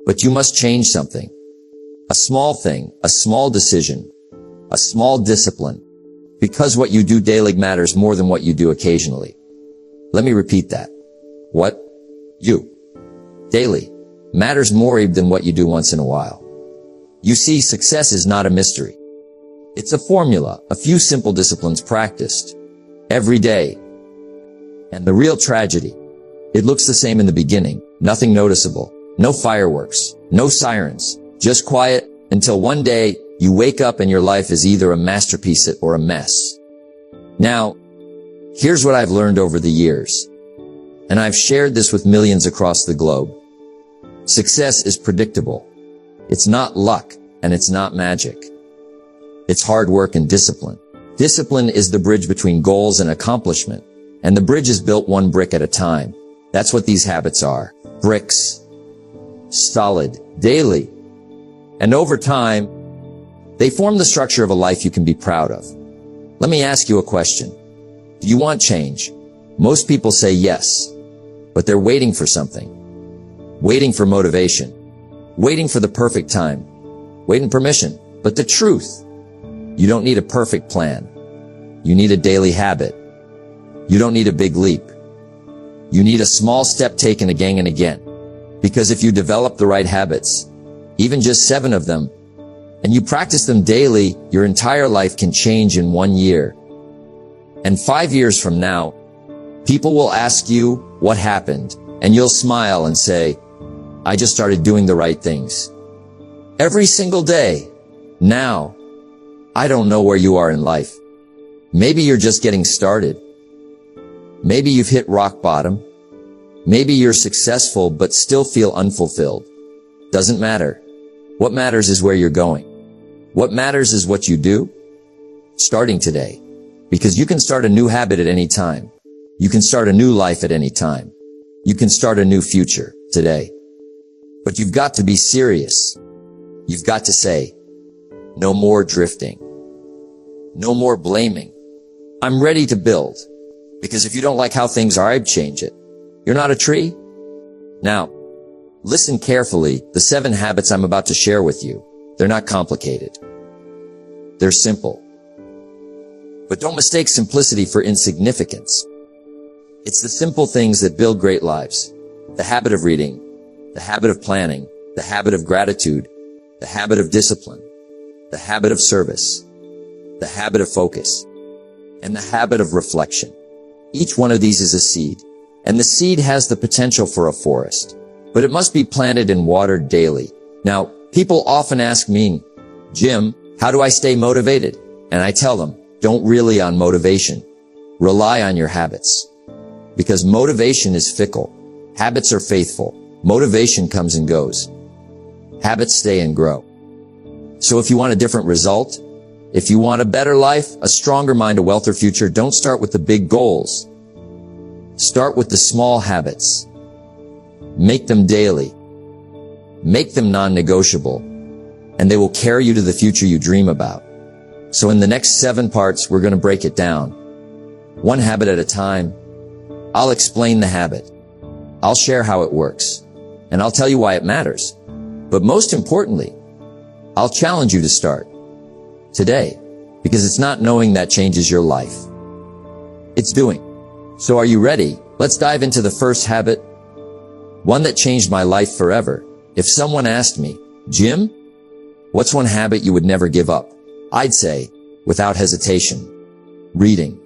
But you must change something. A small thing, a small decision, a small discipline. Because what you do daily matters more than what you do occasionally. Let me repeat that. What you daily matters more than what you do once in a while. You see, success is not a mystery. It's a formula, a few simple disciplines practiced every day. And the real tragedy, it looks the same in the beginning, nothing noticeable, no fireworks, no sirens, just quiet until one day you wake up and your life is either a masterpiece or a mess. Now, here's what I've learned over the years, and I've shared this with millions across the globe. Success is predictable. It's not luck, and it's not magic. It's hard work and discipline. Discipline is the bridge between goals and accomplishment, and the bridge is built one brick at a time. That's what these habits are. Bricks. Solid. Daily. And over time, they form the structure of a life you can be proud of. Let me ask you a question. Do you want change? Most people say yes, but they're waiting for something. Waiting for motivation. Waiting for the perfect time. Waiting permission. But the truth, you don't need a perfect plan. You need a daily habit. You don't need a big leap. You need a small step taken again and again. Because if you develop the right habits, even just 7 of them, and you practice them daily, your entire life can change in 1 year. And 5 years from now, people will ask you what happened, and you'll smile and say, I just started doing the right things. Every single day. Now, I don't know where you are in life. Maybe you're just getting started. Maybe you've hit rock bottom. Maybe you're successful but still feel unfulfilled. Doesn't matter. What matters is where you're going. What matters is what you do, starting today. Because you can start a new habit at any time. You can start a new life at any time. You can start a new future today. But you've got to be serious. You've got to say, no more drifting. No more blaming. I'm ready to build. Because if you don't like how things are, I'd change it. You're not a tree? Now, listen carefully. The 7 habits I'm about to share with you, they're not complicated. They're simple. But don't mistake simplicity for insignificance. It's the simple things that build great lives. The habit of reading, the habit of planning, the habit of gratitude, the habit of discipline, the habit of service, the habit of focus, and the habit of reflection. Each one of these is a seed, and the seed has the potential for a forest, but it must be planted and watered daily. Now, people often ask me, Jim, how do I stay motivated? And I tell them, don't rely on motivation. Rely on your habits. Because motivation is fickle. Habits are faithful. Motivation comes and goes. Habits stay and grow. So if you want a different result, if you want a better life, a stronger mind, a wealthier future, don't start with the big goals. Start with the small habits. Make them daily. Make them non-negotiable. And they will carry you to the future you dream about. So in the next 7 parts, we're going to break it down. 1 habit at a time. I'll explain the habit. I'll share how it works. And I'll tell you why it matters. But most importantly, I'll challenge you to start today, because it's not knowing that changes your life. It's doing. So are you ready? Let's dive into the first habit, one that changed my life forever. If someone asked me, Jim, what's one habit you would never give up? I'd say, without hesitation, reading.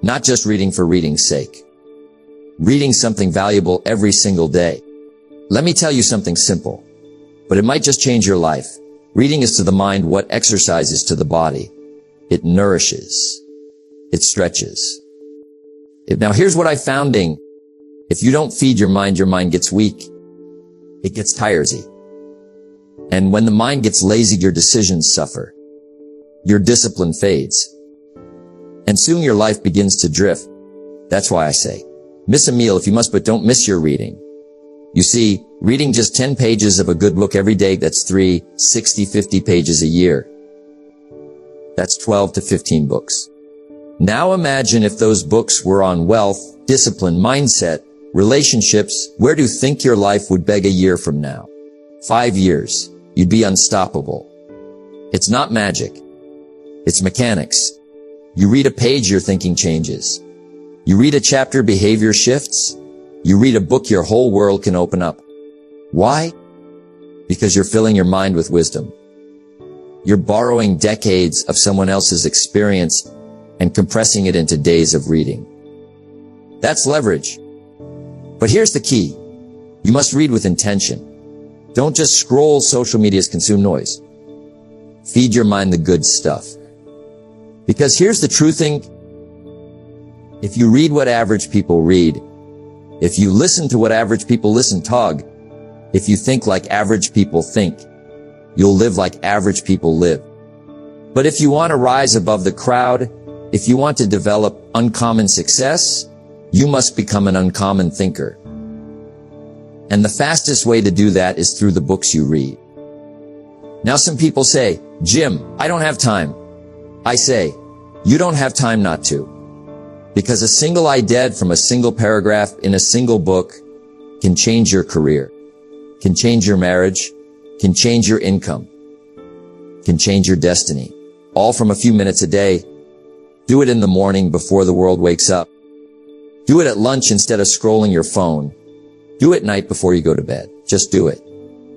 Not just reading for reading's sake. Reading something valuable every single day. Let me tell you something simple, but it might just change your life. Reading is to the mind what exercise is to the body. It nourishes. It stretches. Now here's what I found. If you don't feed your mind gets weak. It gets tiresy. And when the mind gets lazy, your decisions suffer. Your discipline fades. And soon your life begins to drift. That's why I say, miss a meal if you must, but don't miss your reading. You see, reading just 10 pages of a good book every day, that's 50 pages a year. That's 12 to 15 books. Now imagine if those books were on wealth, discipline, mindset, relationships. Where do you think your life would beg a year from now? 5 years, you'd be unstoppable. It's not magic. It's mechanics. You read a page, your thinking changes. You read a chapter, behavior shifts. You read a book, your whole world can open up. Why? Because you're filling your mind with wisdom. You're borrowing decades of someone else's experience and compressing it into days of reading. That's leverage. But here's the key. You must read with intention. Don't just scroll social media's consume noise. Feed your mind the good stuff. Because here's the true thing. If you read what average people read, if you listen to what average people listen, if you think like average people think, you'll live like average people live. But if you want to rise above the crowd, if you want to develop uncommon success, you must become an uncommon thinker. And the fastest way to do that is through the books you read. Now some people say, Jim, I don't have time. I say, you don't have time not to. Because a single idea from a single paragraph in a single book can change your career, can change your marriage, can change your income, can change your destiny. All from a few minutes a day. Do it in the morning before the world wakes up. Do it at lunch instead of scrolling your phone. Do it at night before you go to bed. Just do it.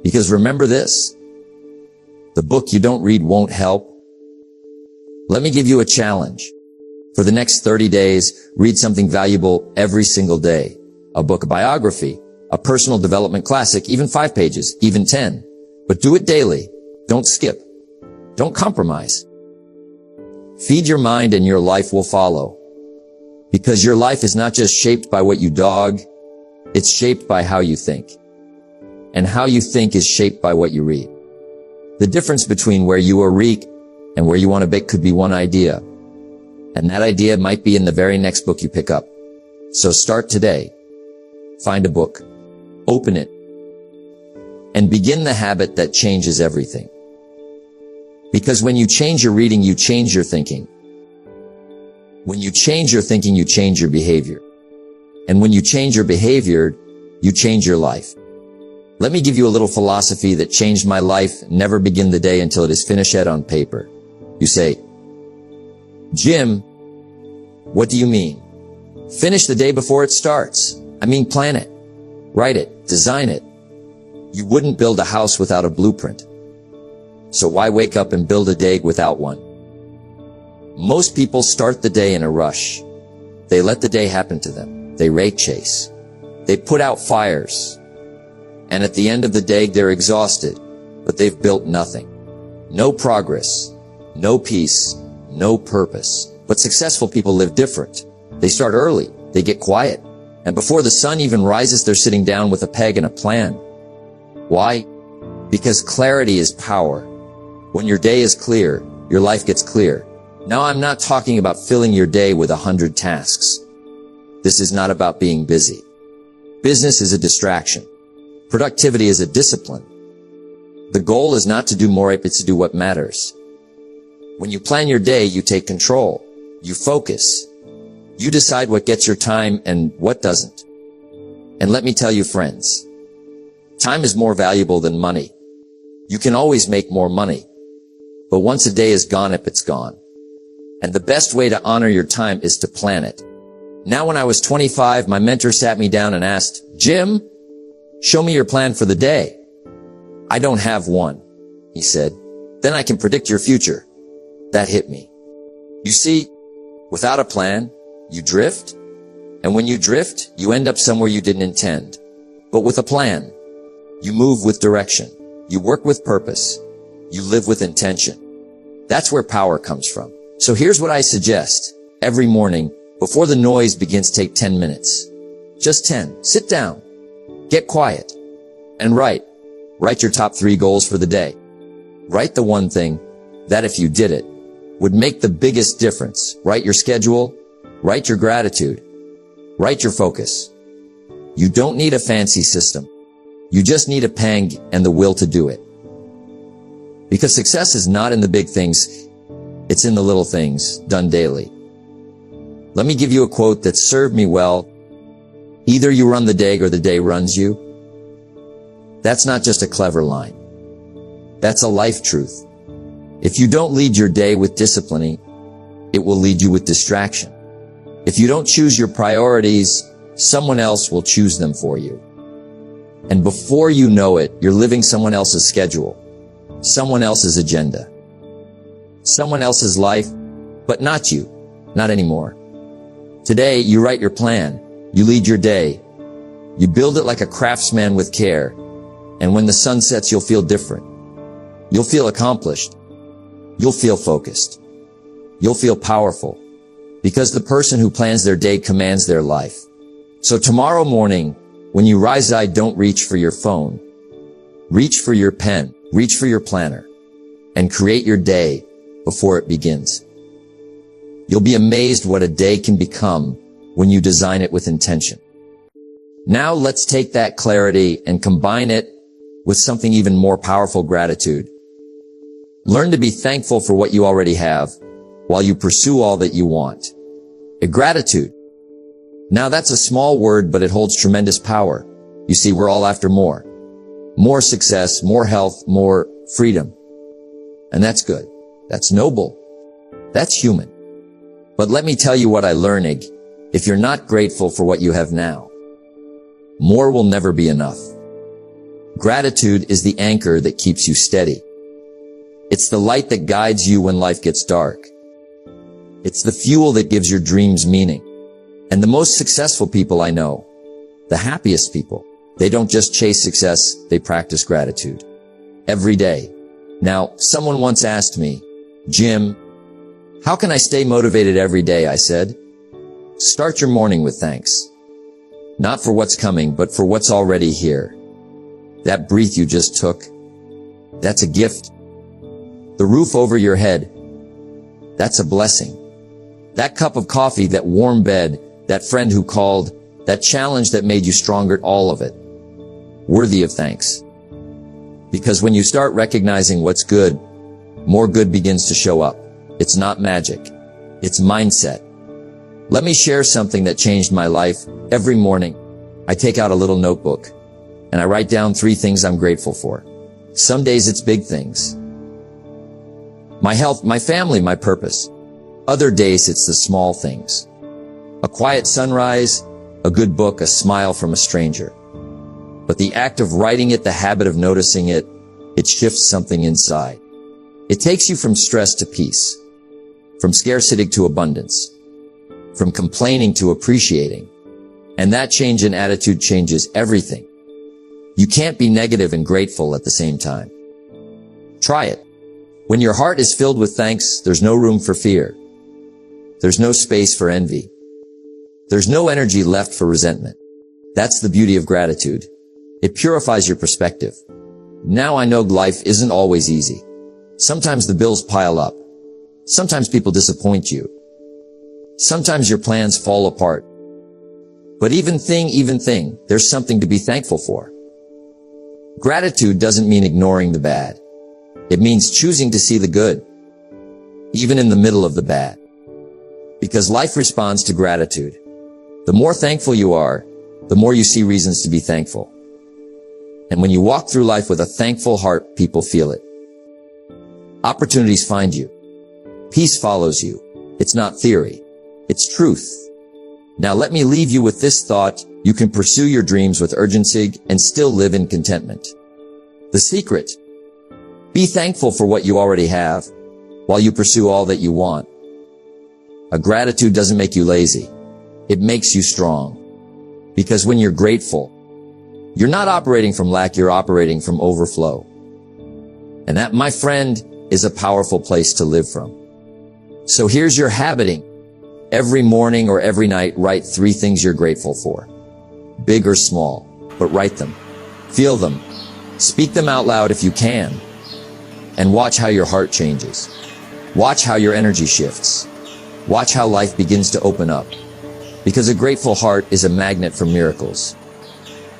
Because remember this, the book you don't read won't help. Let me give you a challenge. For the next 30 days, read something valuable every single day. A book, a biography, a personal development classic, even 5 pages, even 10. But do it daily. Don't skip. Don't compromise. Feed your mind and your life will follow. Because your life is not just shaped by what you dog, it's shaped by how you think. And how you think is shaped by what you read. The difference between where you are weak and where you want to be could be one idea. And that idea might be in the very next book you pick up. So start today. Find a book. Open it. And begin the habit that changes everything. Because when you change your reading, you change your thinking. When you change your thinking, you change your behavior. And when you change your behavior, you change your life. Let me give you a little philosophy that changed my life. Never begin the day until it is finished on paper. You say, Jim, what do you mean? Finish the day before it starts. I mean, plan it, write it, design it. You wouldn't build a house without a blueprint. So why wake up and build a day without one? Most people start the day in a rush. They let the day happen to them. They race chase. They put out fires. And at the end of the day, they're exhausted, but they've built nothing. No progress, no peace, no purpose. But successful people live different. They start early. They get quiet. And before the sun even rises, they're sitting down with a peg and a plan. Why? Because clarity is power. When your day is clear, your life gets clear. Now, I'm not talking about filling your day with 100 tasks. This is not about being busy. Business is a distraction. Productivity is a discipline. The goal is not to do more, it's to do what matters. When you plan your day, you take control. You focus. You decide what gets your time and what doesn't. And let me tell you, friends, time is more valuable than money. You can always make more money. But once a day is gone, it's gone. And the best way to honor your time is to plan it. Now, when I was 25, my mentor sat me down and asked, Jim, show me your plan for the day. I don't have one, he said. Then I can predict your future. That hit me. You see, without a plan, you drift. And when you drift, you end up somewhere you didn't intend. But with a plan, you move with direction. You work with purpose. You live with intention. That's where power comes from. So here's what I suggest. Every morning, before the noise begins, take 10 minutes. Just 10. Sit down. Get quiet. And write. Write your top 3 goals for the day. Write the one thing that, if you did it, would make the biggest difference. Write your schedule. Write your gratitude. Write your focus. You don't need a fancy system. You just need a pen and the will to do it. Because success is not in the big things. It's in the little things, done daily. Let me give you a quote that served me well. Either you run the day or the day runs you. That's not just a clever line. That's a life truth. If you don't lead your day with discipline, it will lead you with distraction. If you don't choose your priorities, someone else will choose them for you. And before you know it, you're living someone else's schedule, someone else's agenda, someone else's life, but not you, not anymore. Today, you write your plan, you lead your day, you build it like a craftsman with care, and when the sun sets, you'll feel different. You'll feel accomplished. You'll feel focused. You'll feel powerful, because the person who plans their day commands their life. So tomorrow morning, when you rise, don't reach for your phone. Reach for your pen, reach for your planner, and create your day before it begins. You'll be amazed what a day can become when you design it with intention. Now let's take that clarity and combine it with something even more powerful: gratitude. Learn to be thankful for what you already have while you pursue all that you want. Gratitude. Now that's a small word, but it holds tremendous power. You see, we're all after more. More success, more health, more freedom. And that's good. That's noble. That's human. But let me tell you what I learned. If you're not grateful for what you have now, more will never be enough. Gratitude is the anchor that keeps you steady. It's the light that guides you when life gets dark. It's the fuel that gives your dreams meaning. And the most successful people I know, the happiest people, they don't just chase success, they practice gratitude every day. Now, someone once asked me, "Jim, how can I stay motivated every day?" I said, "Start your morning with thanks. Not for what's coming, but for what's already here. That breath you just took, that's a gift. The roof over your head, that's a blessing. That cup of coffee, that warm bed, that friend who called, that challenge that made you stronger, all of it, worthy of thanks." Because when you start recognizing what's good, more good begins to show up. It's not magic. It's mindset. Let me share something that changed my life. Every morning, I take out a little notebook and I write down 3 things I'm grateful for. Some days it's big things. My health, my family, my purpose. Other days it's the small things. A quiet sunrise, a good book, a smile from a stranger. But the act of writing it, the habit of noticing it, it shifts something inside. It takes you from stress to peace, from scarcity to abundance, from complaining to appreciating. And that change in attitude changes everything. You can't be negative and grateful at the same time. Try it. When your heart is filled with thanks, there's no room for fear. There's no space for envy. There's no energy left for resentment. That's the beauty of gratitude. It purifies your perspective. Now I know life isn't always easy. Sometimes the bills pile up. Sometimes people disappoint you. Sometimes your plans fall apart. But even thing, there's something to be thankful for. Gratitude doesn't mean ignoring the bad. It means choosing to see the good, even in the middle of the bad. Because life responds to gratitude. The more thankful you are, the more you see reasons to be thankful. And when you walk through life with a thankful heart, people feel it. Opportunities find you. Peace follows you. It's not theory. It's truth. Now let me leave you with this thought. You can pursue your dreams with urgency and still live in contentment. The secret: be thankful for what you already have while you pursue all that you want. A gratitude doesn't make you lazy. It makes you strong. Because when you're grateful, you're not operating from lack, you're operating from overflow. And that, my friend, is a powerful place to live from. So here's your habiting. Every morning or every night, write 3 things you're grateful for. Big or small, but write them. Feel them. Speak them out loud if you can. And watch how your heart changes. Watch how your energy shifts. Watch how life begins to open up. Because a grateful heart is a magnet for miracles.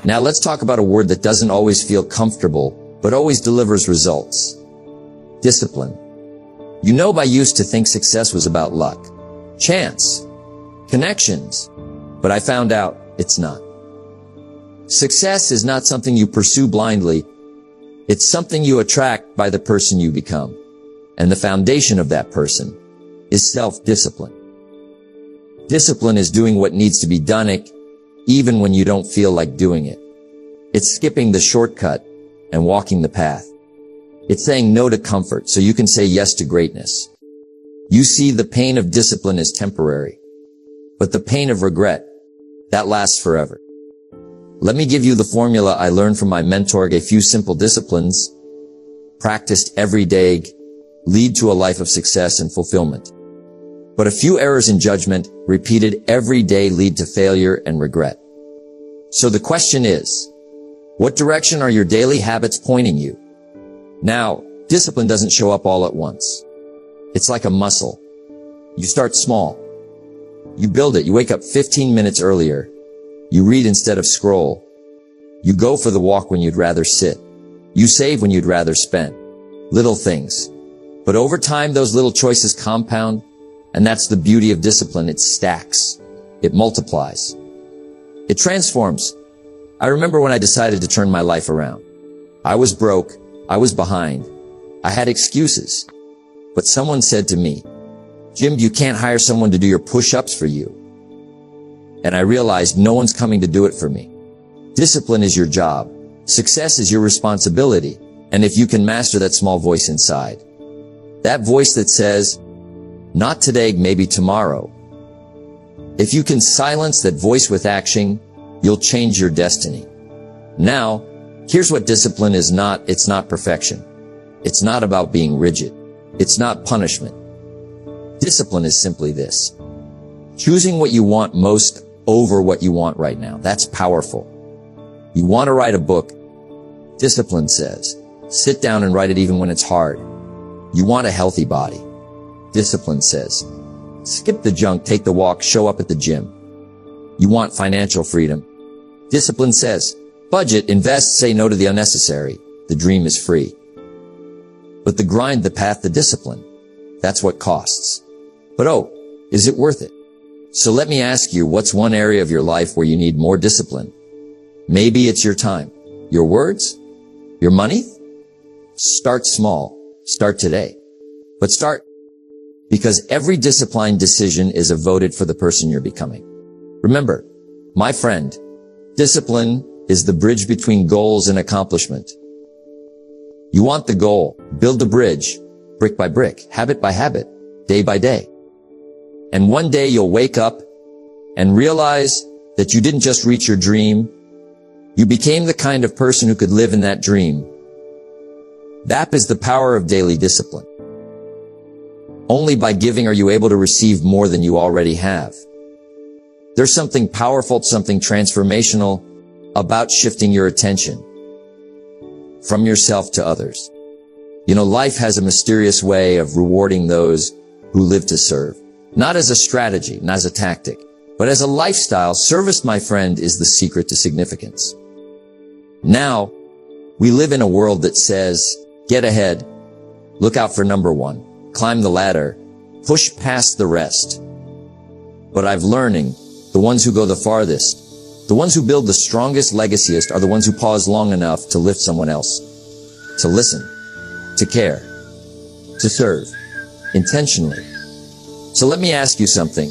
Now let's talk about a word that doesn't always feel comfortable, but always delivers results. Discipline. You know by use to think success was about luck, chance, connections, but I found out it's not. Success is not something you pursue blindly. It's something you attract by the person you become. And the foundation of that person is self-discipline. Discipline is doing what needs to be done, even when you don't feel like doing it. It's skipping the shortcut and walking the path. It's saying no to comfort so you can say yes to greatness. You see, the pain of discipline is temporary, but the pain of regret, that lasts forever. Let me give you the formula I learned from my mentor. A few simple disciplines, practiced every day, lead to a life of success and fulfillment. But a few errors in judgment, repeated every day, lead to failure and regret. So the question is, what direction are your daily habits pointing you? Now, discipline doesn't show up all at once. It's like a muscle. You start small. You build it. You wake up 15 minutes earlier. You read instead of scroll. You go for the walk when you'd rather sit. You save when you'd rather spend. Little things. But over time, those little choices compound, and that's the beauty of discipline. It stacks. It multiplies. It transforms. I remember when I decided to turn my life around. I was broke. I was behind. I had excuses. But someone said to me, "Jim, you can't hire someone to do your push-ups for you." And I realized no one's coming to do it for me. Discipline is your job. Success is your responsibility. And if you can master that small voice inside, that voice that says, "Not today, maybe tomorrow." If you can silence that voice with action, you'll change your destiny. Now, here's what discipline is not. It's not perfection. It's not about being rigid. It's not punishment. Discipline is simply this: choosing what you want most over what you want right now. That's powerful. You want to write a book. Discipline says, sit down and write it even when it's hard. You want a healthy body. Discipline says, skip the junk, take the walk, show up at the gym. You want financial freedom. Discipline says, budget, invest, say no to the unnecessary. The dream is free. But the grind, the path, the discipline, that's what costs. But oh, is it worth it? So let me ask you, what's one area of your life where you need more discipline? Maybe it's your time, your words, your money. Start small. Start today. But start, because every disciplined decision is a voted for the person you're becoming. Remember, my friend, discipline is the bridge between goals and accomplishment. You want the goal, build the bridge, brick by brick, habit by habit, day by day. And one day you'll wake up and realize that you didn't just reach your dream, you became the kind of person who could live in that dream. That is the power of daily discipline. Only by giving are you able to receive more than you already have. There's something powerful, something transformational about shifting your attention from yourself to others. You know, life has a mysterious way of rewarding those who live to serve. Not as a strategy, not as a tactic, but as a lifestyle. Service, my friend, is the secret to significance. Now, we live in a world that says, get ahead, look out for number one, climb the ladder, push past the rest. But I've learning, the ones who go the farthest, the ones who build the strongest legaciest are the ones who pause long enough to lift someone else, to listen, to care, to serve, intentionally. So let me ask you something.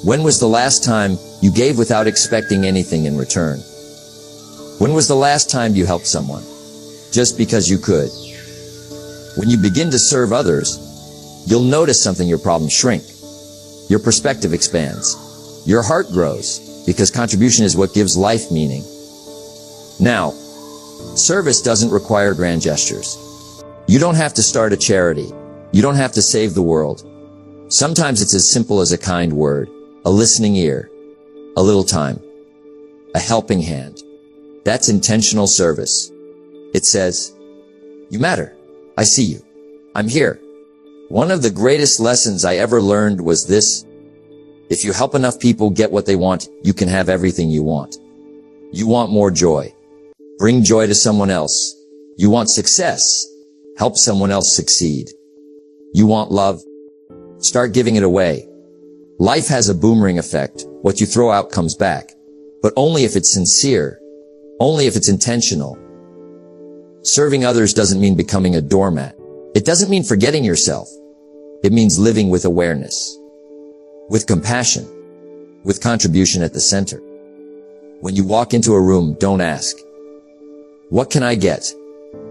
When was the last time you gave without expecting anything in return? When was the last time you helped someone just because you could? When you begin to serve others, you'll notice something. Your problems shrink. Your perspective expands. Your heart grows, because contribution is what gives life meaning. Now, service doesn't require grand gestures. You don't have to start a charity. You don't have to save the world. Sometimes it's as simple as a kind word, a listening ear, a little time, a helping hand. That's intentional service. It says, you matter. I see you. I'm here. One of the greatest lessons I ever learned was this: if you help enough people get what they want, you can have everything you want. You want more joy. Bring joy to someone else. You want success. Help someone else succeed. You want love. Start giving it away. Life has a boomerang effect. What you throw out comes back, but only if it's sincere. only if it's intentional. Serving others doesn't mean becoming a doormat. It doesn't mean forgetting yourself. It means living with awareness, with compassion, with contribution at the center. When you walk into a room, don't ask, "What can I get?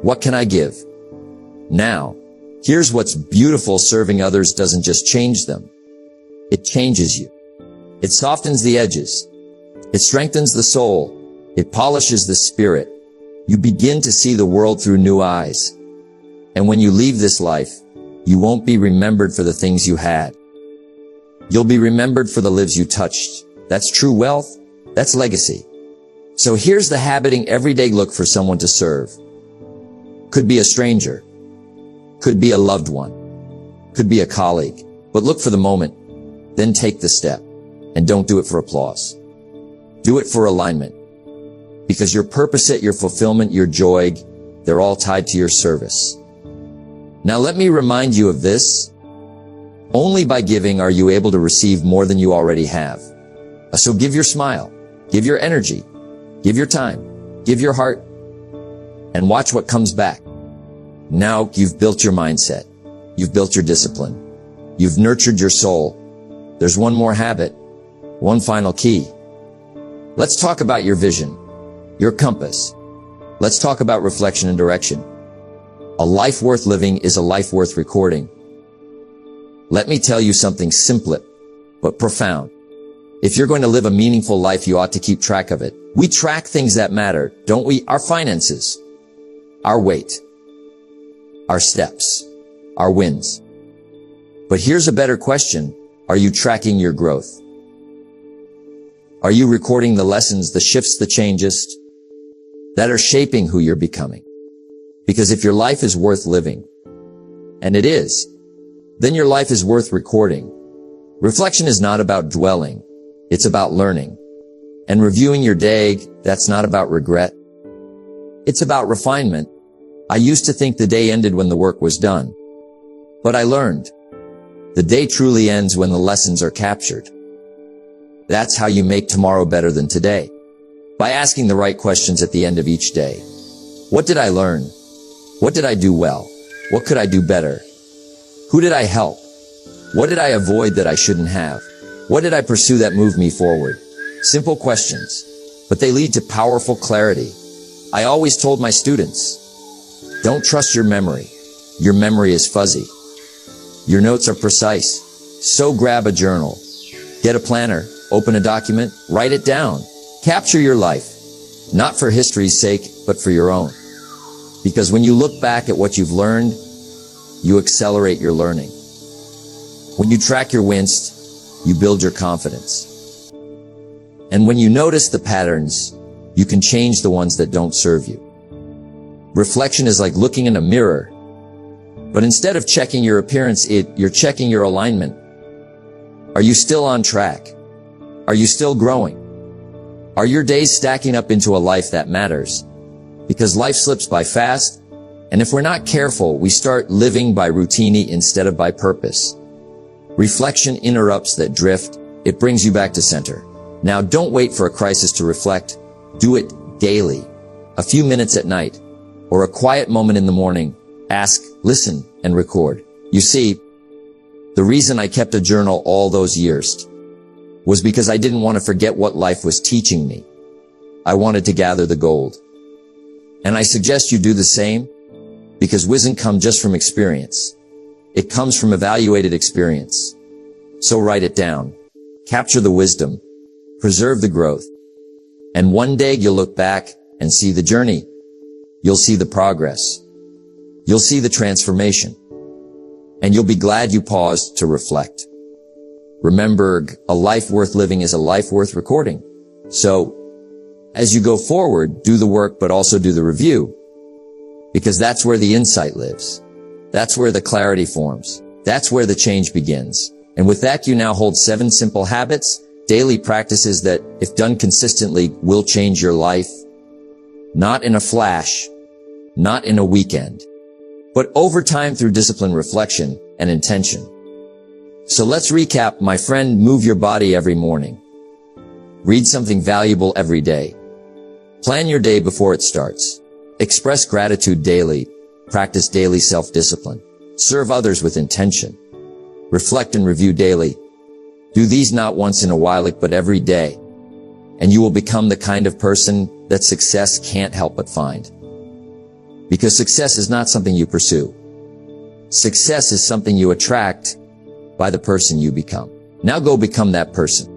What can I give?" Now, here's what's beautiful: serving others doesn't just change them. It changes you. It softens the edges. It strengthens the soul. It polishes the spirit. You begin to see the world through new eyes. And when you leave this life, you won't be remembered for the things you had. You'll be remembered for the lives you touched. That's true wealth. That's legacy. So here's the habiting everyday look for someone to serve. Could be a stranger. Could be a loved one. Could be a colleague. But look for the moment. Then take the step. And don't do it for applause. Do it for alignment. Because your purpose, your fulfillment, your joy, they're all tied to your service. Now let me remind you of this. Only by giving are you able to receive more than you already have. So give your smile, give your energy, give your time, give your heart, and watch what comes back. Now you've built your mindset. You've built your discipline. You've nurtured your soul. There's one more habit, one final key. Let's talk about your vision, your compass. Let's talk about reflection and direction. A life worth living is a life worth recording. Let me tell you something simple, but profound. If you're going to live a meaningful life, you ought to keep track of it. We track things that matter, don't we? Our finances, our weight, our steps, our wins. But here's a better question. Are you tracking your growth? Are you recording the lessons, the shifts, the changes that are shaping who you're becoming? Because if your life is worth living, and it is, then your life is worth recording. Reflection is not about dwelling. It's about learning. And reviewing your day, that's not about regret. It's about refinement. I used to think the day ended when the work was done. But I learned. The day truly ends when the lessons are captured. That's how you make tomorrow better than today. By asking the right questions at the end of each day. What did I learn? What did I do well? What could I do better? Who did I help? What did I avoid that I shouldn't have? What did I pursue that moved me forward? Simple questions, but they lead to powerful clarity. I always told my students, don't trust your memory. Your memory is fuzzy. Your notes are precise. So grab a journal, get a planner, open a document, write it down. Capture your life, not for history's sake, but for your own. Because when you look back at what you've learned, you accelerate your learning. When you track your wins, you build your confidence. And when you notice the patterns, you can change the ones that don't serve you. Reflection is like looking in a mirror, but instead of checking your appearance, you're checking your alignment. Are you still on track? Are you still growing? Are your days stacking up into a life that matters? Because life slips by fast, and if we're not careful, we start living by routine instead of by purpose. Reflection interrupts that drift. It brings you back to center. Now, don't wait for a crisis to reflect. Do it daily. A few minutes at night, or a quiet moment in the morning. Ask, listen, and record. You see, the reason I kept a journal all those years was because I didn't want to forget what life was teaching me. I wanted to gather the gold. And I suggest you do the same, because wisdom comes just from experience. It comes from evaluated experience. So write it down. Capture the wisdom. Preserve the growth. And one day you'll look back and see the journey. You'll see the progress. You'll see the transformation. And you'll be glad you paused to reflect. Remember, a life worth living is a life worth recording. So, as you go forward, do the work, but also do the review. Because that's where the insight lives. That's where the clarity forms. That's where the change begins. And with that, you now hold 7 simple habits, daily practices that, if done consistently, will change your life. Not in a flash, not in a weekend, but over time through discipline, reflection, and intention. So let's recap, my friend. Move your body every morning. Read something valuable every day. Plan your day before it starts. Express gratitude daily. Practice daily self-discipline. Serve others with intention. Reflect and review daily. Do these not once in a while, but every day. And you will become the kind of person that success can't help but find. Because success is not something you pursue. Success is something you attract by the person you become. Now go become that person.